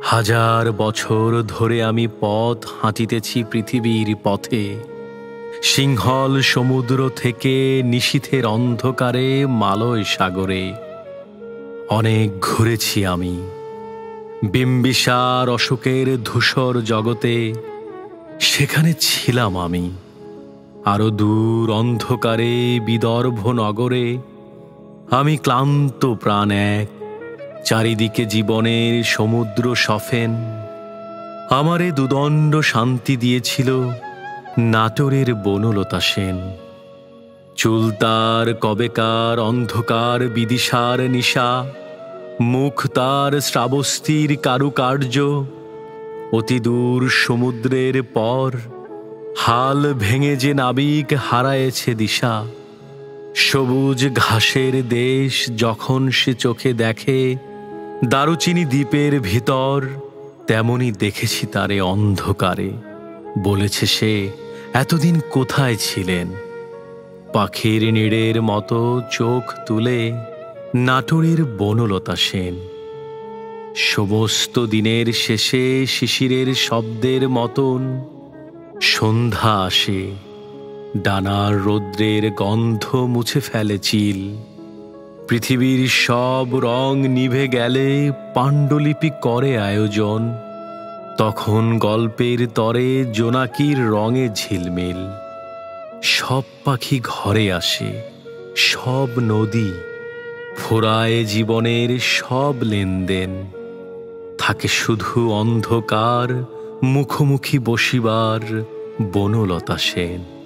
হাজার বছর ধরে আমি পথ হাঁটিতেছি পৃথিবীর পথে, সিংহল সমুদ্র থেকে নিশীথের অন্ধকারে মালয় সাগরে। অনেক ঘুরেছি আমি বিম্বিসার অশোকের ধূসর জগতে, সেখানে ছিলাম আমি। আরো দূর অন্ধকারে বিদর্ভ নগরে আমি ক্লান্ত প্রাণ এক, চারিদিকে জীবনের সমুদ্র সফেন। আমারে দুদণ্ড শান্তি দিয়েছিল নাটোরের বনলতা সেন। চুল তার কবেকার অন্ধকার বিদিশার নিশা, মুখ তার শ্রাবস্তির কারুকার্য। অতি দূর সমুদ্রের পর হাল ভেঙে যে নাবিক হারায়েছে দিশা, সবুজ ঘাসের দেশ যখন সে চোখে দেখে দারুচিনি দ্বীপের ভিতর, তেমনি দেখেছি তারে অন্ধকারে। বলেছে সে, এতদিন কোথায় ছিলেন? পাখির নীড়ের মতো চোখ তুলে নাটোরের বনলতা সেন। সমস্ত দিনের শেষে শিশিরের শব্দের মতন সন্ধ্যা আসে, ডানার রৌদ্রের গন্ধ মুছে ফেলে চিল। পৃথিবীর সব রং নিভে গেলে পাণ্ডুলিপি করে আয়োজন, তখন গল্পের তরে জোনাকির রঙে ঝিলমিল। সব পাখি ঘরে আসে, সব নদী ফোরায় জীবনের সব লেনদেন। থাকে শুধু অন্ধকার মুখোমুখি বসিবার বনলতা সেন।